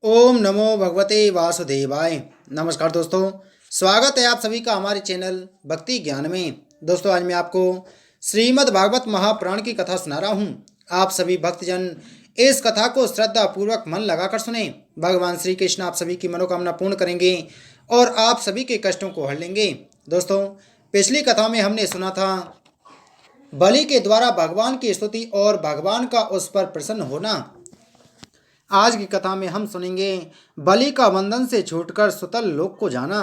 ओम नमो भगवते वासुदेवाय। नमस्कार दोस्तों, स्वागत है आप सभी का हमारे चैनल भक्ति ज्ञान में। दोस्तों, आज मैं आपको श्रीमद् भागवत महापुराण की कथा सुना रहा हूँ। आप सभी भक्तजन इस कथा को श्रद्धा पूर्वक मन लगाकर सुने। भगवान श्री कृष्ण आप सभी की मनोकामना पूर्ण करेंगे और आप सभी के कष्टों को हर लेंगे। दोस्तों, पिछली कथा में हमने सुना था बलि के द्वारा भगवान की स्तुति और भगवान का उस पर प्रसन्न होना। आज की कथा में हम सुनेंगे बलि का बंधन से छूटकर सुतल लोक को जाना।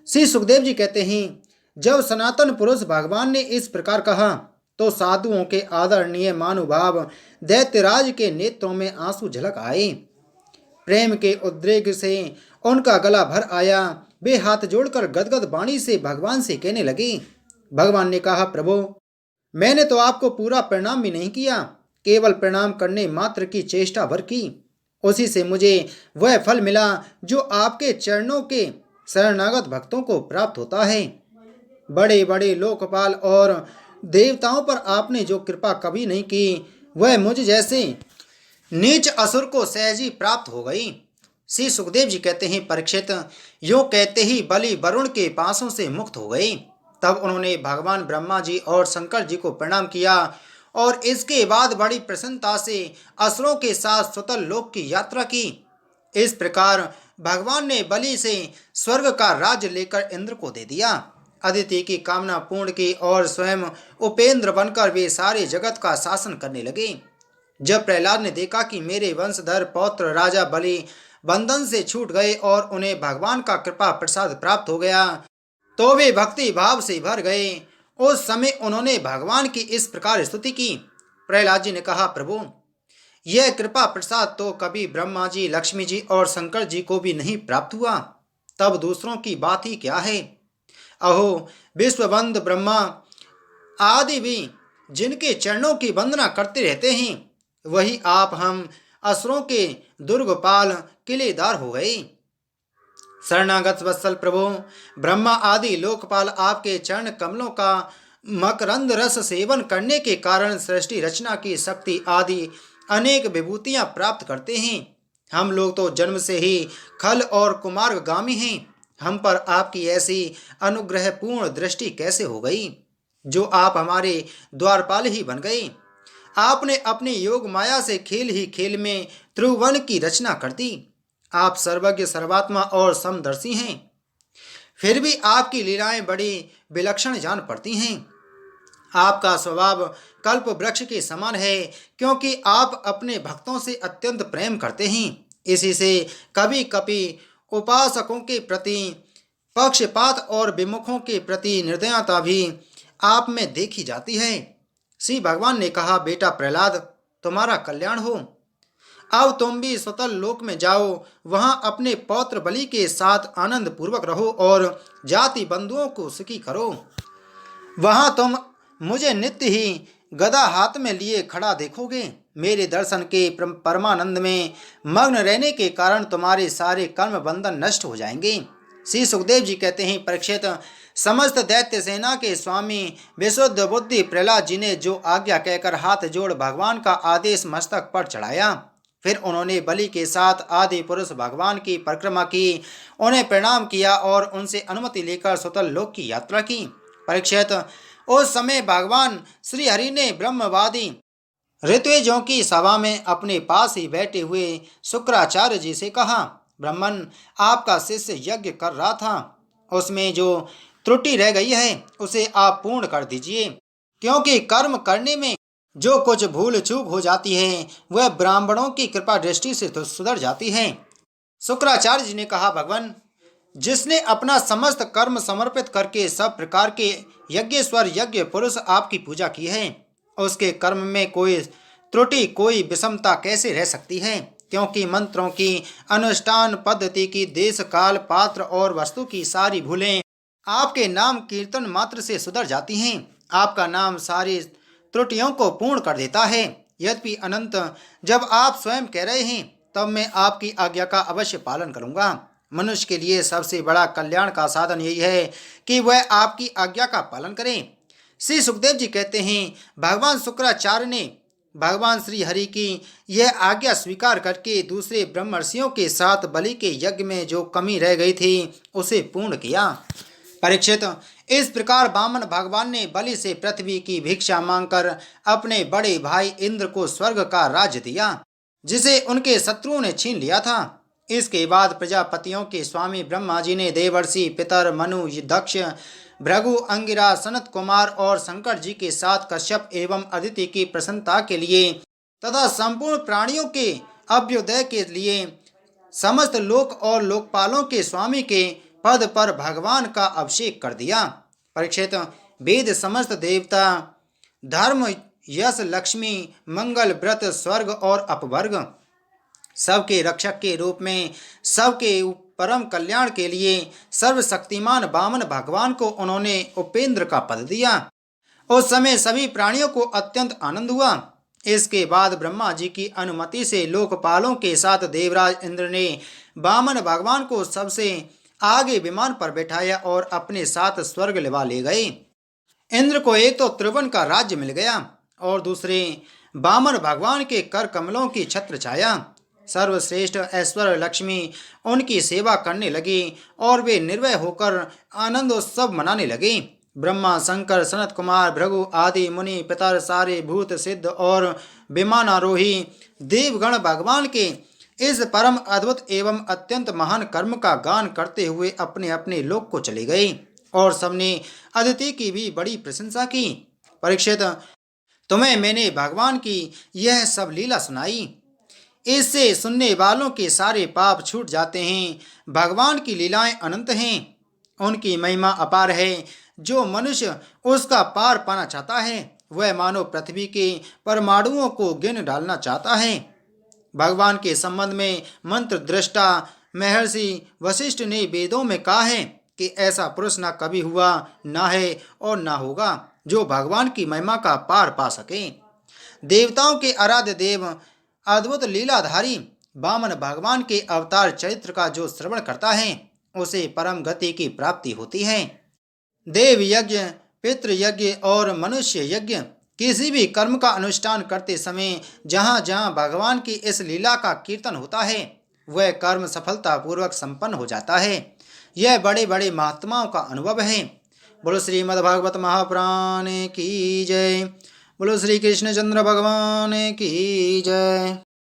श्री सुखदेव जी कहते हैं, जब सनातन पुरुष भगवान ने इस प्रकार कहा तो साधुओं के आदरणीय महानुभाव दैत्यराज के नेत्रों में आंसू झलक आए। प्रेम के उद्रेक से उनका गला भर आया। वे हाथ जोड़कर गदगद वाणी से भगवान से कहने लगे। भगवान ने कहा, प्रभु, मैंने तो आपको पूरा प्रणाम भी नहीं किया, केवल प्रणाम करने मात्र की चेष्टा भर की। उसी से मुझे वह फल मिला जो आपके चरणों के शरणागत भक्तों को प्राप्त होता है। बड़े बड़े लोकपाल और देवताओं पर आपने जो कृपा कभी नहीं की, वह मुझ जैसे नीच असुर को सहज ही प्राप्त हो गई। श्री सुखदेव जी कहते हैं, परीक्षित, यूं कहते ही बलि वरुण के पासों से मुक्त हो गए। तब उन्होंने भगवान ब्रह्मा जी और शंकर जी को प्रणाम किया और इसके बाद बड़ी प्रसन्नता से असुरों के साथ सुतल लोक की यात्रा की। इस प्रकार भगवान ने बलि से स्वर्ग का राज्य लेकर इंद्र को दे दिया। अदिति की कामना पूर्ण की और स्वयं उपेंद्र बनकर वे सारे जगत का शासन करने लगे। जब प्रहलाद ने देखा कि मेरे वंशधर पौत्र राजा बलि बंधन से छूट गए और उन्हें भगवान का कृपा प्रसाद प्राप्त हो गया, तो वे भक्ति भाव से भर गए। उस समय उन्होंने भगवान की इस प्रकार स्तुति की। प्रहलाद जी ने कहा, प्रभु, यह कृपा प्रसाद तो कभी ब्रह्मा जी, लक्ष्मी जी और शंकर जी को भी नहीं प्राप्त हुआ, तब दूसरों की बात ही क्या है। अहो, विश्वबंद ब्रह्मा आदि भी जिनके चरणों की वंदना करते रहते हैं, वही आप हम असुरों के दुर्गपाल किलेदार हो गए। शरणागत वत्सल प्रभु, ब्रह्मा आदि लोकपाल आपके चरण कमलों का मकरंद रस सेवन करने के कारण सृष्टि रचना की शक्ति आदि अनेक विभूतियां प्राप्त करते हैं। हम लोग तो जन्म से ही खल और कुमार्गामी हैं। हम पर आपकी ऐसी अनुग्रहपूर्ण दृष्टि कैसे हो गई, जो आप हमारे द्वारपाल ही बन गए। आपने अपनी योग माया से खेल ही खेल में त्रिभुवन की रचना कर दी। आप सर्वज्ञ, सर्वात्मा और समदर्शी हैं, फिर भी आपकी लीलाएं बड़ी विलक्षण जान पड़ती हैं। आपका स्वभाव कल्प वृक्ष के समान है, क्योंकि आप अपने भक्तों से अत्यंत प्रेम करते हैं। इसी से कभी कभी उपासकों के प्रति पक्षपात और विमुखों के प्रति निर्दयता भी आप में देखी जाती है। श्री भगवान ने कहा, बेटा प्रहलाद, तुम्हारा कल्याण हो। अब तुम भी सुतल लोक में जाओ, वहां अपने पौत्र बलि के साथ आनंद पूर्वक रहो और जाति बंधुओं को सुखी करो। वहां तुम मुझे नित्य ही गदा हाथ में लिए खड़ा देखोगे। मेरे दर्शन के परमानंद में मग्न रहने के कारण तुम्हारे सारे कर्म बंधन नष्ट हो जाएंगे। श्री सुखदेव जी कहते हैं, परीक्षित, समस्त दैत्य सेना के स्वामी विशुद्ध बुद्धि प्रहलाद जी ने जो आज्ञा कहकर हाथ जोड़ भगवान का आदेश मस्तक पर चढ़ाया, फिर उन्होंने बलि के साथ आदि पुरुष भगवान की परिक्रमा की, उन्हें प्रणाम किया और उनसे अनुमति लेकर सुतल लोक की यात्रा की। परीक्षित, उस समय भगवान श्री हरि ने ब्रह्मवादी ऋत्विजों की सभा में अपने पास ही बैठे हुए शुक्राचार्य जी से कहा, ब्राह्मण, आपका शिष्य यज्ञ कर रहा था, उसमें जो त्रुटि रह गई है उसे आप पूर्ण कर दीजिए, क्योंकि कर्म करने में जो कुछ भूल चूक हो जाती है वह ब्राह्मणों की कृपा दृष्टि से तो सुधर जाती है। शुक्राचार्य जी ने कहा, भगवान, जिसने अपना समस्त कर्म समर्पित करके सब प्रकार के यज्ञेश्वर यज्ञ पुरुष आपकी पूजा की है, उसके कर्म में कोई त्रुटि, कोई विषमता कैसे रह सकती है, क्योंकि मंत्रों की अनुष्ठान पद्धति की, देश काल, पात्र और वस्तु की सारी भूलें आपके नाम कीर्तन मात्र से सुधर जाती हैं। आपका नाम सारी त्रुटियों को पूर्ण कर देता है। यद्यपि अनंत, जब आप स्वयं कह रहे हैं तब मैं आपकी आज्ञा का अवश्य पालन करूंगा। मनुष्य के लिए सबसे बड़ा कल्याण का साधन यही है कि वह आपकी आज्ञा का पालन करें। श्री सुखदेव जी कहते हैं, भगवान शुक्राचार्य ने भगवान श्री हरि की यह आज्ञा स्वीकार करके दूसरे ब्रह्मर्षियों के साथ बलि के यज्ञ में जो कमी रह गई थी उसे पूर्ण किया। परीक्षित, इस प्रकार वामन भगवान ने बलि से पृथ्वी की भिक्षा मांगकर अपने बड़े भाई इंद्र को स्वर्ग का राज्य दिया, जिसे उनके शत्रुओं ने छीन लिया था। इसके बाद प्रजापतियों के स्वामी ब्रह्मा जी ने देवर्षि पितर मनु दक्ष भृगु अंगिरा सनत कुमार और शंकर जी के साथ कश्यप एवं अदिति की प्रसन्नता के लिए तथा संपूर्ण प्राणियों के अभ्युदय के लिए समस्त लोक और लोकपालों के स्वामी के पद पर भगवान का अभिषेक कर दिया। परीक्षित, वेद समस्त देवता धर्म यश लक्ष्मी मंगल व्रत स्वर्ग और अपवर्ग सबके रक्षक के रूप में सबके परम कल्याण के लिए सर्वशक्तिमान वामन भगवान को उन्होंने उपेंद्र का पद दिया। उस समय सभी प्राणियों को अत्यंत आनंद हुआ। इसके बाद ब्रह्मा जी की अनुमति से लोकपालों के साथ देवराज इंद्र ने वामन भगवान को सबसे आगे विमान पर बैठाया और अपने साथ स्वर्ग ले गए। इंद्र को एक तो त्रिभुवन का राज्य मिल गया और दूसरे वामन भगवान के कर कमलों की छत्र छाया। सर्वश्रेष्ठ ऐश्वर्य लक्ष्मी उनकी सेवा करने लगी और वे निर्भय होकर आनंदोत्सव मनाने लगे। ब्रह्मा शंकर सनत कुमार भृगु आदि मुनि पितर सारे भूत सिद्ध और विमानारोही देवगण भगवान के इस परम अद्भुत एवं अत्यंत महान कर्म का गान करते हुए अपने अपने लोक को चले गए और सबने अदिति की भी बड़ी प्रशंसा की। परीक्षित, तुम्हें मैंने भगवान की यह सब लीला सुनाई, इससे सुनने वालों के सारे पाप छूट जाते हैं। भगवान की लीलाएं अनंत हैं, उनकी महिमा अपार है। जो मनुष्य उसका पार पाना चाहता है वह मानो पृथ्वी के परमाणुओं को गिन डालना चाहता है। भगवान के संबंध में मंत्र दृष्टा महर्षि वशिष्ठ ने वेदों में कहा है कि ऐसा पुरुष न कभी हुआ, ना है और ना होगा जो भगवान की महिमा का पार पा सके। देवताओं के आराध्य देव अद्भुत लीलाधारी वामन भगवान के अवतार चरित्र का जो श्रवण करता है उसे परम गति की प्राप्ति होती है। देव यज्ञ, पितृयज्ञ और मनुष्य यज्ञ किसी भी कर्म का अनुष्ठान करते समय जहाँ जहाँ भगवान की इस लीला का कीर्तन होता है वह कर्म सफलतापूर्वक संपन्न हो जाता है। यह बड़े बड़े महात्माओं का अनुभव है। बोलो श्रीमद्भागवत महापुराण की जय। बोलो श्री कृष्णचंद्र भगवान की जय।